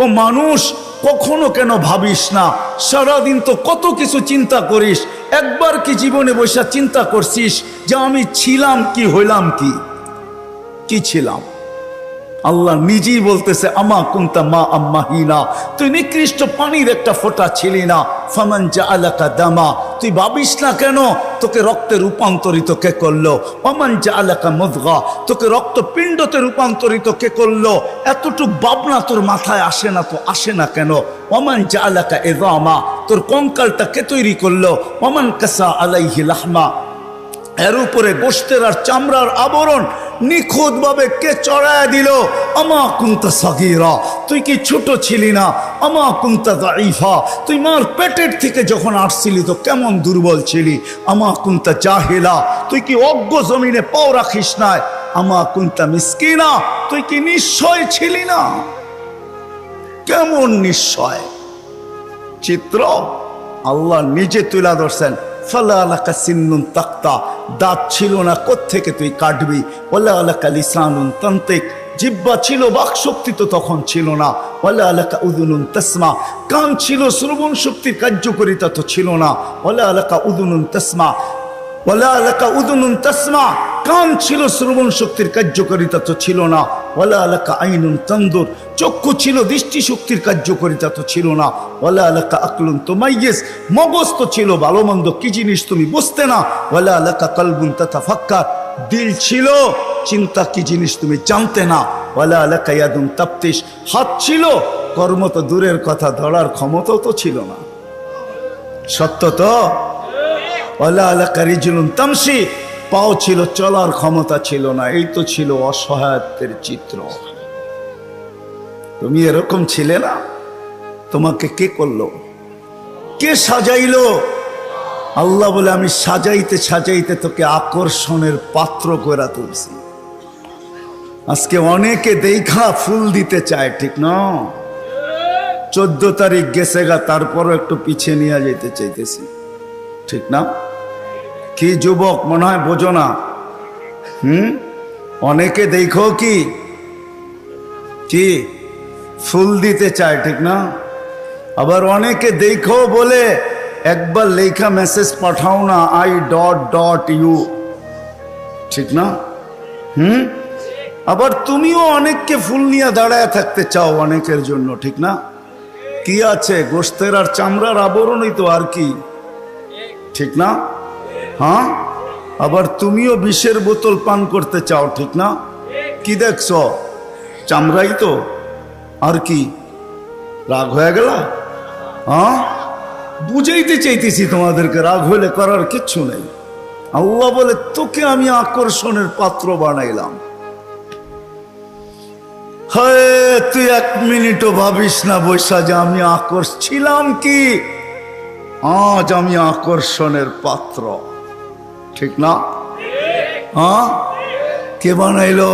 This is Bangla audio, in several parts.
ও মানুষ, কখনো কেন ভাবিস না? সারাদিন তো কত কিছু চিন্তা করিস, একবার কি জীবনে বসে চিন্তা করছিস যে আমি ছিলাম কি, হইলাম কি? কি ছিলাম? আল্লাহ নিজেই বলতেছে, আমা কুনতা মা আম্মাহিনা, তুই নিকৃষ্ট পানির একটা ফোঁটা ছিলি না। ফামান জাআলাকা দামা, তুই ভাবিস না কেন তোকে রক্তে রূপান্তরিত কে করলো? ওমান জাআলাকা মুদগা, তোকে রক্তপিণ্ডতে রূপান্তরিত কে করলো? এতটুক ভাবনা তোর মাথায় আসে না তো আসে না কেন? ওমান জাআলাকা ইযামা, তোর কঙ্কালটা কে তৈরি করলো? ওমান কাসা আলাইহি লাহমা, এর উপরে গোশতের আর চামড়ার আবরণ নিখুঁতভাবে কে চড়ায় দিল? আমা কুনতা সাগীরা, তুই কি ছোট ছিলি না? আমা কুনতা দাঈফা, তুই মার পেটের থেকে যখন আসছিলি তো কেমন দুর্বল ছিলি? আমা কুনতা জাহিলা, তুই কি অজ্ঞ জমিনে পাও রাখিস নাই? আমা কুনতা মিসকিনা, তুই কি নিশ্চয় ছিলি না? কেমন নিশ্চয় চিত্র আল্লাহ নিজে তুলা ধরছেন। ফালা আলাকা সিন্নুন তাক্তা, দাঁত ছিল না, কোত্থেকে তুই কাটবি? ওয়ালা আলাকা লিসানুন তান্তিক, জিহ্বা ছিল, বাক শক্তি তো তখন ছিল না। ওয়ালা আলাকা উযুনুন তাসমা, কান ছিল, শ্রবণ শক্তির কার্যকারিতা তো ছিল না। ওয়ালা আলাকা উযুনুন তাসমা, ওয়ালা আলাকা উযুনুন তাসমা, কান ছিল, শ্রবণ শক্তির কার্যকারিতা তো ছিল না। ওয়ালা আলাকা আইনুন তানদুর, চক্ষু ছিল, দৃষ্টি শক্তির কার্যকারিতা তো ছিল না। ওয়ালা আলাকা আকলুন তুমাইয়িজ, মগজ তো ছিল, ভালো মন্দ কি জিনিস তুমি বুঝতে না। ওয়ালা আলাকা কলবুন তাতাফাক্কার, দিল ছিল, চিন্তা কি জিনিস তুমি জানতে না। ওয়ালা আলাকা ইয়াদুন তাফতিশ, হাত ছিল, কর্ম তো দূরের কথা, ধরার ক্ষমতাও তো ছিল না। সত্য তো? ওয়ালা আলাকা রিজলুন তামশি, পাও ছিল, চলার ক্ষমতা ছিল না। এই তো ছিল অসহায়ত্বের চিত্র। তুমি এরকম ছিলে না? তোমাকে কে করলো? কে সাজাইলো? আল্লাহ বলে, আমি সাজাইতে সাজাইতে তোকে আকর্ষণের পাত্র করে তুলছি। আজকে অনেকে দেখা ফুল দিতে চায়, ঠিক না? 14 তারিখ গেছে গা, তারপরও একটু পিছিয়ে নিয়ে যেতে চাইতেছি, ঠিক না? কি যুবক, মনে হয় বোঝো না? অনেকে দেখো কি কি ফুল দিতে চায়, ঠিক না? আবার অনেকে দেখো বলে একবার লেখা মেসেজ পাঠাও না, I.U, ঠিক না? আবার তুমিও অনেককে ফুল নিয়ে দাঁড়ায় থাকতে চাও অনেকের জন্য, ঠিক না? কি আছে? গোশতের আর চামড়ার আবরণই তো, আর কি, ঠিক না? হ্যাঁ, আবার তুমিও বিষের বোতল পান করতে চাও, ঠিক না? কি দেখছো? চামড়াই তো, আর কি? রাগ হয়ে গেল? হ্যাঁ, বুঝাইতে চাইতেছি তোমাদেরকে, রাগ হলে করার কিচ্ছু নেই। আল্লাহ বলে, তোকে আমি আকর্ষণের পাত্র বানাইলাম। হ্যাঁ, তুই 1 মিনিটও ভাবিস না বৈশা যে আমি ছিলাম কি? আজ আমি আকর্ষণের পাত্র, ঠিক না? হ্যাঁ, কে বানাইলো?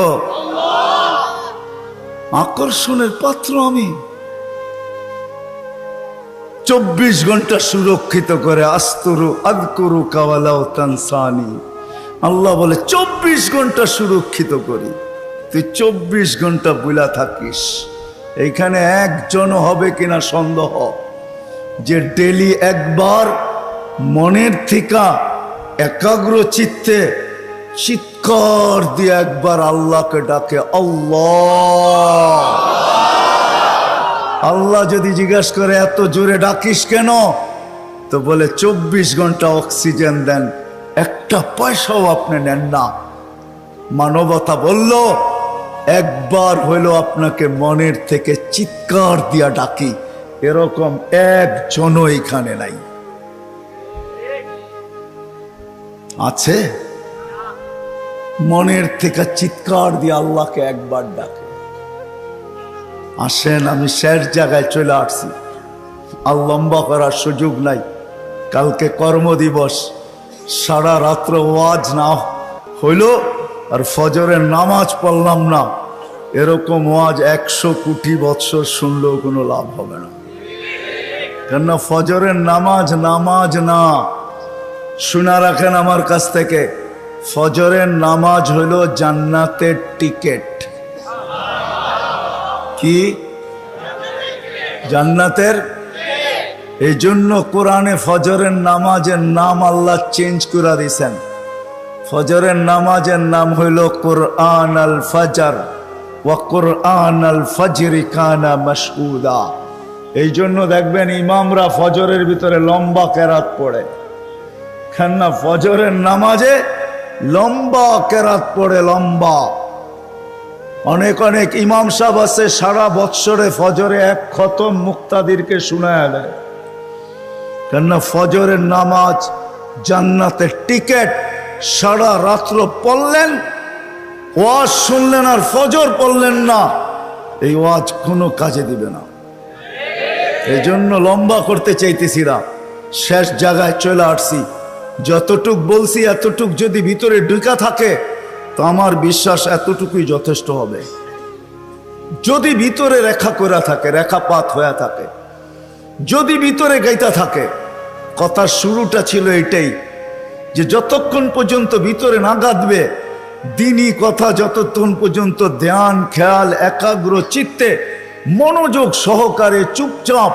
আকর্ষণের পাত্র আমি। 24 ঘন্টা সুরক্ষিত করে, আস্তরু আযকুরু কাওয়ালাউ তানসানি। আল্লাহ বলে 24 ঘন্টা সুরক্ষিত করি, তুই 24 ঘন্টা বুলা থাকিস। এইখানে একজনও হবে কিনা সন্দেহ যে ডেলি একবার মনের থেকে একাগ্র চিত্তে চিৎকার দিয়ে একবার আল্লাহকে ডাকে, আল্লাহ। আল্লাহ যদি জিজ্ঞাসা করে এত জোরে ডাকিস কেন, তো বলে 24 ঘন্টা অক্সিজেন দেন, একটা পয়সাও আপনি নেন না। মানবতা বলল, একবার হইল আপনাকে মনের থেকে চিৎকার দিয়া ডাকি, এরকম একজনও এখানে নাই। আছে? মনের থেকে চিৎকার দিয়ে আল্লাহকে একবার ডাকে। আসেন, আমি শেষ জায়গায় চলে আসছি, আর লম্বা করার সুযোগ নাই। কালকে কর্মদিবস, সারা রাত্র ওয়াজ না হইল আর ফজরের নামাজ পড়লাম না, এরকম ওয়াজ 100 কোটি বৎসর শুনলেও কোনো লাভ হবে না। কেননা ফজরের নামাজ না, শুনা রাখেন আমার কাছ থেকে, ফজরের নামাজ হইল জান্নাতের টিকেট। কি? জান্নাতের। এই জন্য কোরআনে ফজরের নামাজের নাম আল্লাহ চেঞ্জ করে দিয়েছেন। ফজরের নামাজের নাম হইল কোরআন আল ফজর, ওয়া কোরআন আল ফজরি কানা মাশহুদা। এই জন্য দেখবেন ইমামরা ফজরের ভিতরে লম্বা কেরাত পড়ে, কেননা ফজরের নামাজে লম্বা কেরাত পড়ে, লম্বা। অনেক অনেক ইমাম সাহেব আছে সারা বৎসরে ফজরে এক খতম মুক্তাদিরকে শোনায় দেয়, কেননা ফজরের নামাজ জান্নাতের টিকেট। সারা রাত্র পড়লেন, ওয়াজ শুনলেন আর ফজর পড়লেন না, এই ওয়াজ কোনো কাজে দিবে না। এই জন্য লম্বা করতে চাইতেছি না, শেষ জায়গায় চলে আসছি। যতটুক বলছি এতটুক যদি ভিতরে ঢুকা থাকে তো আমার বিশ্বাস এতটুকুই যথেষ্ট হবে। যদি ভিতরে রেখা করা থাকে, রেখাপাত হয়ে থাকে, যদি ভিতরে গাইতা থাকে। কথার শুরুটা ছিল এটাই যে যতক্ষণ পর্যন্ত ভিতরে না গাঁথবে দিনই কথা, যতক্ষণ পর্যন্ত ধ্যান খেয়াল একাগ্র চিত্তে মনোযোগ সহকারে চুপচাপ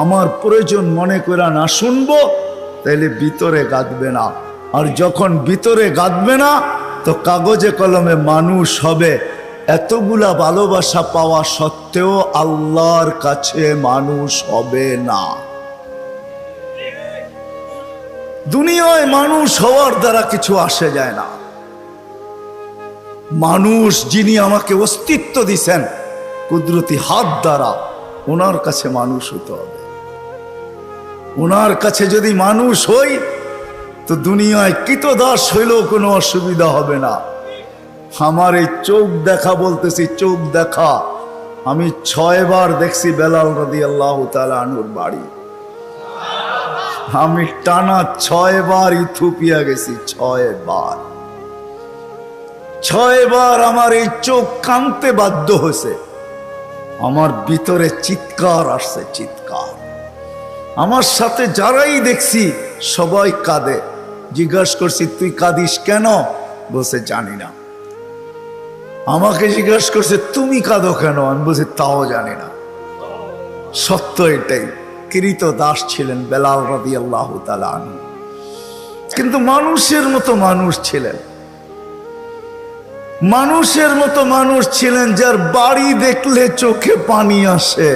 আমার প্রয়োজন মনে করে না শুনবো, তাইলে ভিতরে গাঁথবে না। আর যখন ভিতরে গাঁথবে না তো কাগজে কলমে মানুষ হবে। এতগুলা ভালোবাসা পাওয়া সত্ত্বেও আল্লাহর কাছে মানুষ হবে না। দুনিয়ায় মানুষ হওয়ার দ্বারা কিছু আসে যায় না। মানুষ যিনি আমাকে অস্তিত্ব দিছেন কুদরতি হাত দ্বারা, ওনার কাছে মানুষ হতে হবে। ওনার কাছে যদি মানুষ হই তো দুনিয়ায় কৃতদাস হইলেও কোনো অসুবিধা হবে না। আমার এই চোখ দেখা, বলতেছি চোখ দেখা, আমি 6 বার দেখছি বেলাল রাদিয়াল্লাহু তাআলা আনহুর বাড়ি। আমি টানা 6 বার ইথিওপিয়া গেছি, 6 বার। 6 বার আমার এই চোখ কাঁদতে বাধ্য হয়েছে। আমার ভিতরে চিৎকার আসছে, চিৎকার। আমার সাথে যারাই দেখছি সবাই কাঁদে। জিজ্ঞাসা করছি তুই কাঁদিস কেন? বলছে জানি না। আমাকে জিজ্ঞাসা করছে তুমি কাঁদো কেন? আমি বলছি তাও জানি না। সত্য এটাই, কৃত দাস ছিলেন বেলাল রাদিয়াল্লাহু তাআলা আনহু, কিন্তু মানুষের মতো মানুষ ছিলেন। মানুষের মতো মানুষ ছিলেন, যার বাড়ি দেখলে চোখে পানি আসে।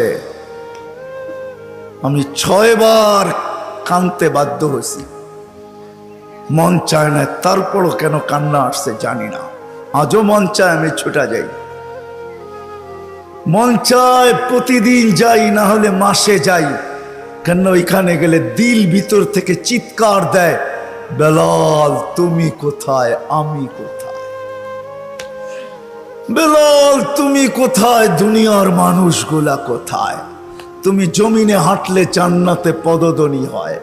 আমি 6 বার কাঁদতে বাধ্য হয়েছি, মন চায় না। তারপরও কেন কান্না আসছে জানি না। আজও মন চায় আমি ছুটা যাই, মন চায় প্রতিদিন যাই, না হলে মাসে যাই। কেন ওইখানে গেলে দিল ভিতর থেকে চিৎকার দেয়, বেলাল তুমি কোথায়, আমি কোথায়? বেলাল তুমি কোথায়, দুনিয়ার মানুষগুলা কোথায়? তুমি জমিনে হাঁটলে জান্নাতে পদধ্বনি হয়।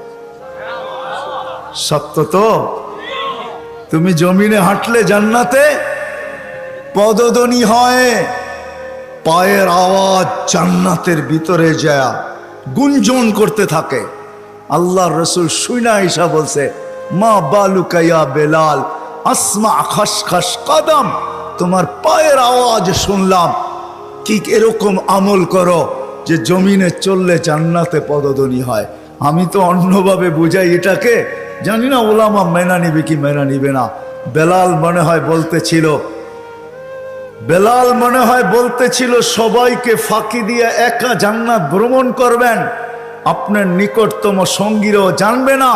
সত্য তো? তুমি জমিনে হাঁটলে জান্নাতে পদধ্বনি হয়, পায়ের আওয়াজ জান্নাতের ভিতরে যায় গুঞ্জন করতে থাকে। আল্লাহর রাসূল শুনা ঈসা বলছে মা বালুকা ইয়া বেলাল আসমা খসখস কদম, তোমার পায়ের আওয়াজ শুনলাম। কি এরকম আমল করো যে জমিনে চললে জান্নাতে পদধ্বনি হয়। আমি তো অন্যভাবে বুঝাই এটাকে, জানি না ওলামা মেনা নিবে কি মেনা নিবে না। বেলাল মনে হয় বলতেছিল সবাইকে ফাঁকি দিয়ে একা জান্নাত ভ্রমণ করবেন, আপনার নিকটতম সঙ্গীরাও জানবে না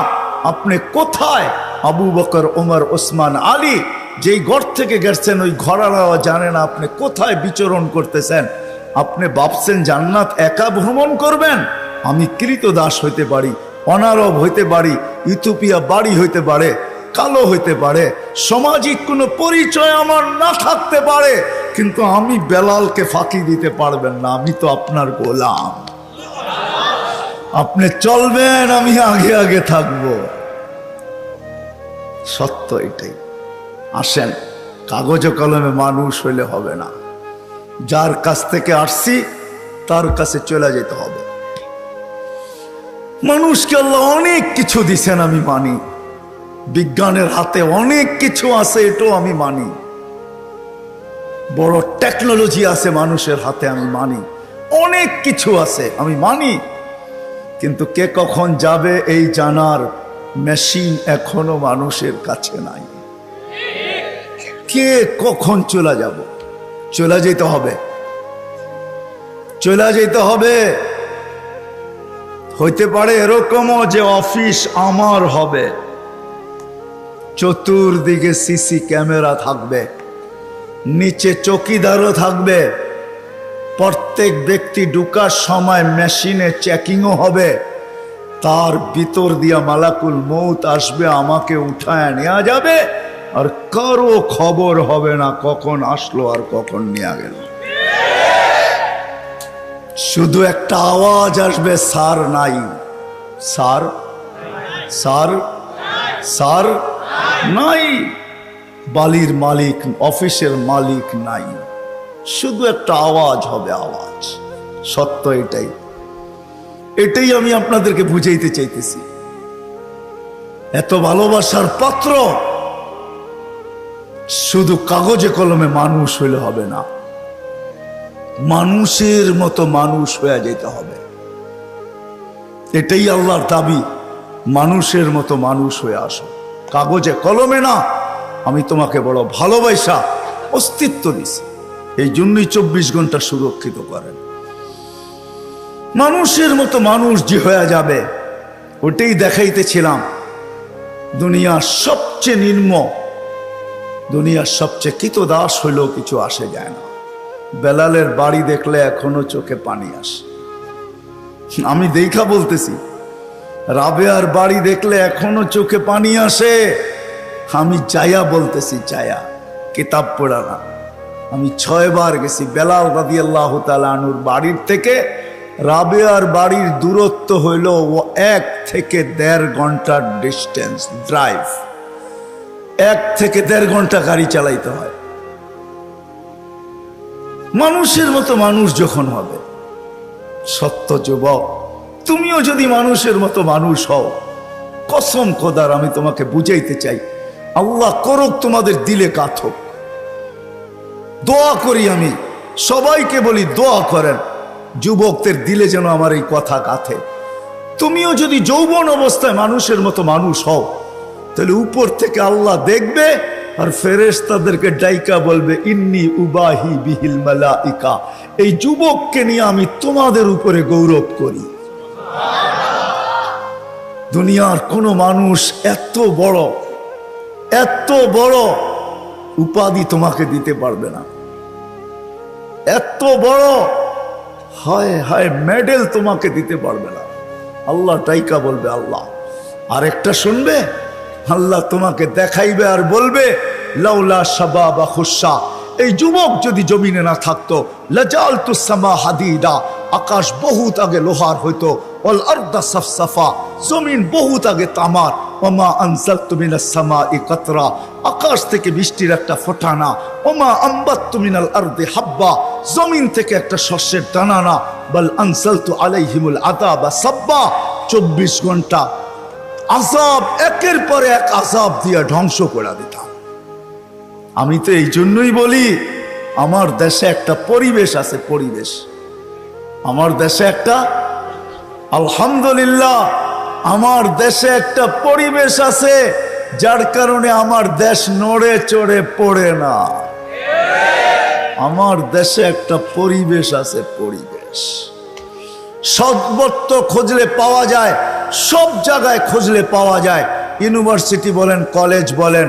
আপনি কোথায়। আবু বকর, ওমর, ওসমান, আলী যেই ঘর থেকে গেছেন ওই ঘরারাও জানে না আপনি কোথায় বিচরণ করতেছেন। আপনি ভাবছেন জান্নাত একা ভ্রমণ করবেন? আমি কৃতদাস হইতে পারি, অনারব হইতে পারি, ইথিওপিয়া বাড়ি হইতে পারে, কালো হইতে পারে, সামাজিক কোনো পরিচয় আমার না থাকতে পারে, কিন্তু আমি বেলালকে ফাঁকি দিতে পারবেন না। আমি তো আপনার গোলাম, আপনি চলবেন, আমি আগে আগে থাকব। সত্য এটাই। আসেন, কাগজে কলমে মানুষ হইলে হবে না। যার কাছ থেকে আসছি তার কাছে চলে যেতে হবে। মানুষকে আল্লাহ অনেক কিছু দিছেন, আমি মানি। বিজ্ঞানের হাতে অনেক কিছু আছে, এটাও আমি মানি। বড় টেকনোলজি আছে মানুষের হাতে, আমি মানি। অনেক কিছু আছে আমি মানি, কিন্তু কে কখন যাবে এই জানার মেশিন এখনো মানুষের কাছে নাই। কে কখন চলে যাব, চলে যেতে হবে, চলে যেতে হবে। হইতে পারে এরকমও যে অফিস আমার হবে, চতুর্দিকে সিসি ক্যামেরা থাকবে, নিচে চৌকিদারও থাকবে, প্রত্যেক ব্যক্তি ঢুকার সময় মেশিনে চেকিংও হবে, তার ভিতর দিয়া মালাকুল মৌত আসবে, আমাকে উঠায় নেওয়া যাবে, আর কারো খবর হবে না কখন আসলো আর কখন নেওয়া গেল। শুধু একটা আওয়াজ আসবে, স্যার নাই, স্যার স্যার স্যার নাই, বালির মালিক অফিসের মালিক নাই, শুধু একটা আওয়াজ হবে, আওয়াজ। সত্য এটাই, এটাই আমি আপনাদেরকে বুঝাইতে চাইতেছি। এত ভালোবাসার পাত্র শুধু কাগজে কলমে মানুষ হইলে হবে না, মানুষের মতো মানুষ হয়ে যেতে হবে। এটাই আল্লাহর দাবি, মানুষের মতো মানুষ হয়ে আসো, কাগজে কলমে না। আমি তোমাকে বড় ভালোবাসা অস্তিত্ব দিছি, এই জন্যই 24 ঘন্টা সুরক্ষিত করেন। মানুষের মতো মানুষ যে হয়ে যাবে, ওটাই দেখাইতেছিলাম। দুনিয়ার সবচেয়ে নিম্ন, দুনিয়ার সবচেয়ে কৃতদাস হইলেও কিছু আসে যায় না। বেলালের বাড়ি দেখলে এখনো চোখে পানি আসে। আমি দেখা বলতেছি, রাবেয়ার বাড়ি দেখলে এখনো চোখে পানি আসে। আমি চায়া বলতেছি, চায়া, কিতাব পড়া না। আমি 6 বার গেছি। বেলাল রাদিয়াল্লাহু তাআলা আনহুর বাড়ির থেকে রাবেয়ার বাড়ির দূরত্ব হইল 1 থেকে 1.5 ঘন্টার ডিস্টেন্স ড্রাইভ। 1 থেকে 1.5 ঘন্টা গাড়ি চালাইতে হয়। মানুষের মতো মানুষ যখন হবে, সত্য যুবক, তুমিও যদি মানুষের মতো মানুষ হও, কসম খোদার আমি তোমাকে বুঝাইতে চাই, আল্লাহ করুক তোমাদের দিলে কাথক। দোয়া করি, আমি সবাইকে বলি দোয়া করেন যুবকদের দিলে যেন আমার এই কথা কাথে। তুমিও যদি যৌবন অবস্থায় মানুষের মতো মানুষ হও, তাহলে উপর থেকে আল্লাহ দেখবে আর ফেরেশতাদেরকে ডাইকা বলবে, ইন্নী উবাহি বিহিল মালাইকা, এই যুবককে নিয়ে আমি তোমাদের উপরে গৌরব করি। দুনিয়ার কোন মানুষ এত বড় উপাধি তোমাকে দিতে পারবে না, এত বড় হায় হায় মেডেল তোমাকে দিতে পারবে না। আল্লাহ টাইকা বলবে, আল্লাহ আরেকটা শুনবে, আল্লাহ তোমাকে দেখাইবে আর বলবে, লাউলা শাবাবা খুশা, এই যুবক যদি জমিনে না থাকতো, লাজালতু সামা হাদিদা, আকাশ বহুত আগে লোহার হইতো, ওয়াল আরদা সাফসাফা, জমিন বহুত আগে তামার, ওমা আনজালতু মিনাস সামাই কাতরা, আকাশ থেকে বৃষ্টির একটা ফোঁটা না, ওমা আম্বাততু মিনাল আরদি হাব্বা, জমিন থেকে একটা শস্যের দানা না, বাল আনজালতু আলাইহিমুল আযাবা সাব্বা, 24 ঘন্টা আযাব, একের পর এক আযাব দিয়ে ধ্বংস করে দিতাম। আমি তো এই জন্যই বলি, আমার দেশে একটা পরিবেশ আছে, পরিবেশ আমার দেশে একটা, আলহামদুলিল্লাহ আমার দেশে একটা পরিবেশ আছে, যার কারণে আমার দেশ নড়ে চড়ে পড়ে না। আমার দেশে একটা পরিবেশ আছে, পরিবেশ সর্বত্র খুঁজলে পাওয়া যায়, সব জায়গায় খুঁজলে পাওয়া যায়। ইউনিভার্সিটি বলেন, কলেজ বলেন,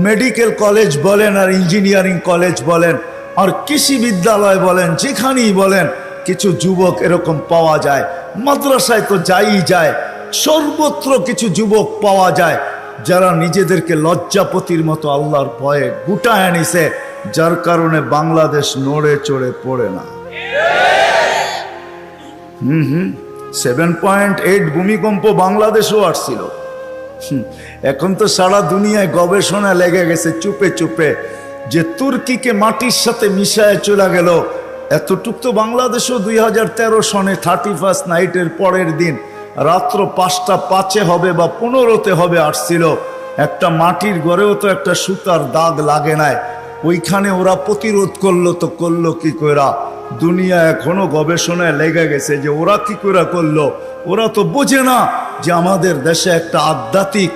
মেডিকেল কলেজ বলেন, আর ইঞ্জিনিয়ারিং কলেজ বলেন, আর কৃষি বিদ্যালয় বলেন, যেখানেই বলেন কিছু যুবক এরকম পাওয়া যায়। মাদ্রাসায় তো যাই যায়, সর্বত্র কিছু যুবক পাওয়া যায় যারা নিজেদেরকে লজ্জাপতির মতো আল্লাহর ভয়ে গুটায় নিছে, যার কারণে বাংলাদেশ নড়ে চড়ে পড়ে না। 7.8 ভূমিকম্প বাংলাদেশও আসছিল। এখন তো সারা দুনিয়ায় গবেষণা লেগে গেছে চুপে চুপে, যে তুর্কিকে মাটির সাথে মিশায় চলে গেল। এতটুক তো বাংলাদেশও 2013 সনে 31st নাইটের পরের দিন রাত্র 5টা 5 হবে বা 15তে হবে আসছিল। একটা মাটির ঘরেও তো একটা সুতার দাগ লাগে নাই, ওইখানে ওরা প্রতিরোধ করলো, তো করলো কি কইরা? দুনিয়া এখনো গবেষণায় লেগে গেছে যে ওরা কি করে করলো। ওরা তো বোঝে না যে আমাদের দেশে একটা আধ্যাত্মিক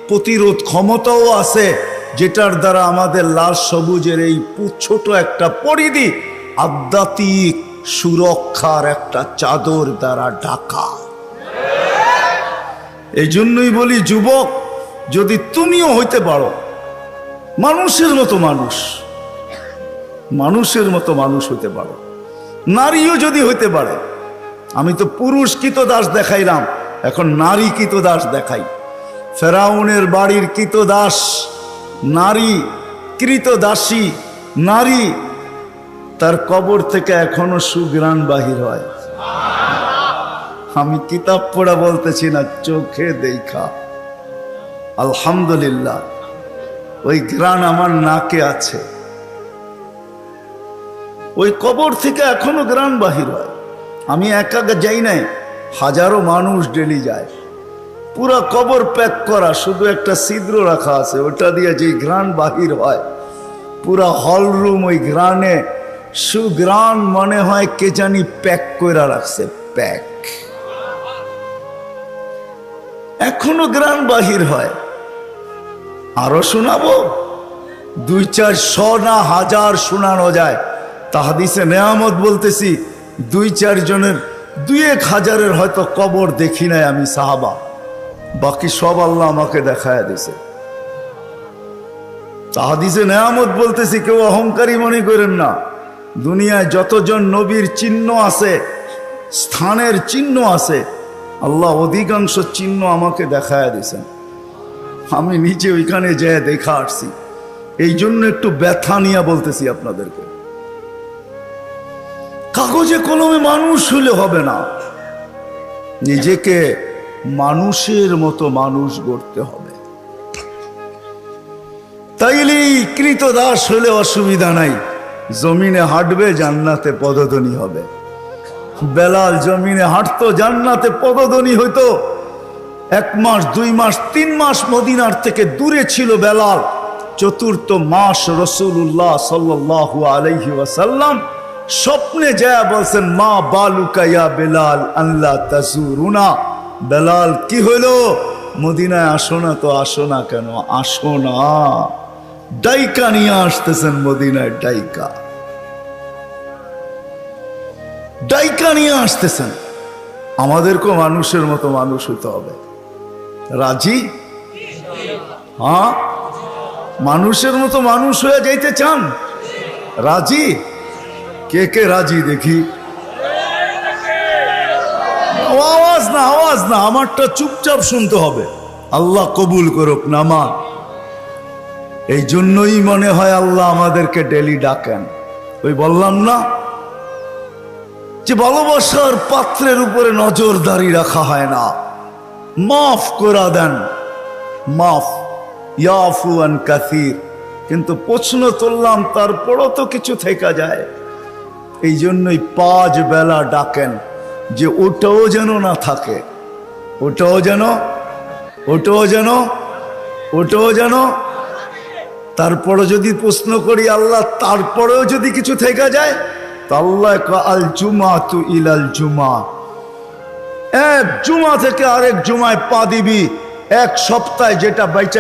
প্রতিরোধ ক্ষমতাও আছে, যেটার দ্বারা আমাদের লাল সবুজের এই ছোট একটা পরিধি আধ্যাত্মিক সুরক্ষার একটা চাদর দ্বারা ঢাকা। এই জন্যই বলি যুবক, যদি তুমিও হইতে পারো মানুষের মতো মানুষ, মানুষের মতো মানুষ হইতে পারো, নারীও যদি হইতে পারে। আমি তো পুরুষ কৃতদাস দেখাইলাম, এখন নারী কৃতদাস দেখাই। ফেরাউনের বাড়ির কৃতদাস নারী, কৃতদাসী নারী, তার কবর থেকে এখনো সুঘ্রাণ বাহির হয়। আমি কিতাব পড়া বলতেছি না, চোখে দেখা। আলহামদুলিল্লাহ, ওই ঘ্রাণ আমার নাকে আছে। ওই কবর থেকে এখনো ঘ্রাণ বাহির হয়। আমি একা যাই নাই, হাজারো মানুষ ডেলি যায়। পুরা কবর প্যাক করা, শুধু একটা ছিদ্র রাখা আছে, ওটা দিয়ে যে ঘ্রাণ বাহির হয়, পুরা হল রুম ওই ঘ্রাণে সুঘ্রাণ, মনে হয় কে জানি প্যাক করে রাখছে, প্যাক। এখনো ঘ্রাণ বাহির হয়। আরো শোনাবো, 2-400 না 1000 শোনানো যায়। তাহাদিসে নেয়ামত বলতেছি, 2-4 জনের 2-1000 হয়তো কবর দেখি নাই আমি সাহাবা, বাকি সব আল্লাহ আমাকে দেখায় দিছে। তাহাদিসে নেয়ামত বলতেছি, কেউ অহংকারী মনে করেন না। দুনিয়ায় যতজন নবীর চিহ্ন আছে, স্থানের চিহ্ন আছে, আল্লাহ অধিকাংশ চিহ্ন আমাকে দেখায় দিছেন। আমি নিচে ওইখানে যেয়ে দেখা আসছি। এই জন্য একটু ব্যথা নিয়ে বলতেছি আপনাদেরকে। কাগজে কলমে মানুষ হলে হবে না, নিজেকে মানুষের মতো মানুষ গড়তে হবে। তাইলেই কৃতদাস হলে অসুবিধা নাই, জমিনে হাঁটবে, জান্নাতে পদধ্বনি হবে। বেলাল জমিনে হাঁটতো, জান্নাতে পদধ্বনি হইতো। 1 মাস 2 মাস 3 মাস মদিনার থেকে দূরে ছিল বেলাল। 4th মাস রাসূলুল্লাহ সাল্লাল্লাহু আলাইহি ওয়াসাল্লাম স্বপ্নে যায় বলছেন, মা বালুকা ইয়া বেলাল আল্লাহ তাজুরুনা। বেলাল কি হইলো, মদিনায় আসো না? তো আসো না কেন? আসো না। ডাইকা নিয়ে আসতেছেন মদিনায়, ডাইকা, ডাইকা নিয়ে আসতেছেন। আমাদেরকেও মানুষের মতো মানুষ হইতে হবে। রাজি? হ্যাঁ, মানুষের মতো মানুষ হয়ে যাইতে চান? রাজি? কে কে রাজি দেখি? আওয়াজ না, আওয়াজ না, আমারটা চুপচাপ শুনতে হবে। আল্লাহ কবুল করুক নামাজ। এই জন্যই মনে হয় আল্লাহ আমাদেরকে ডেলি ডাকেন। ওই বললাম না যে ভালোবাসার পাত্রের উপরে নজরদারি রাখা হয় না, মাফ করে দেন, মাফ ইয়াফু আন কাসির। কিন্তু প্রশ্ন তুললাম, তারপরও তো কিছু থেকে যায়। এই জন্যই 5 বেলা ডাকেন, যে ওটাও যেন না থাকে, ওটাও যেন, ওটাও যেন, ওটাও যেন। তারপরও যদি প্রশ্ন করি আল্লাহ, তারপরেও যদি কিছু থেকে যায়, তো আল্লাহ আল জুমাতু ইলাল জুমা, এক জুমা থেকে আরেক জুমায় পা দিবি। 1 সপ্তাহে যেটা বাইচা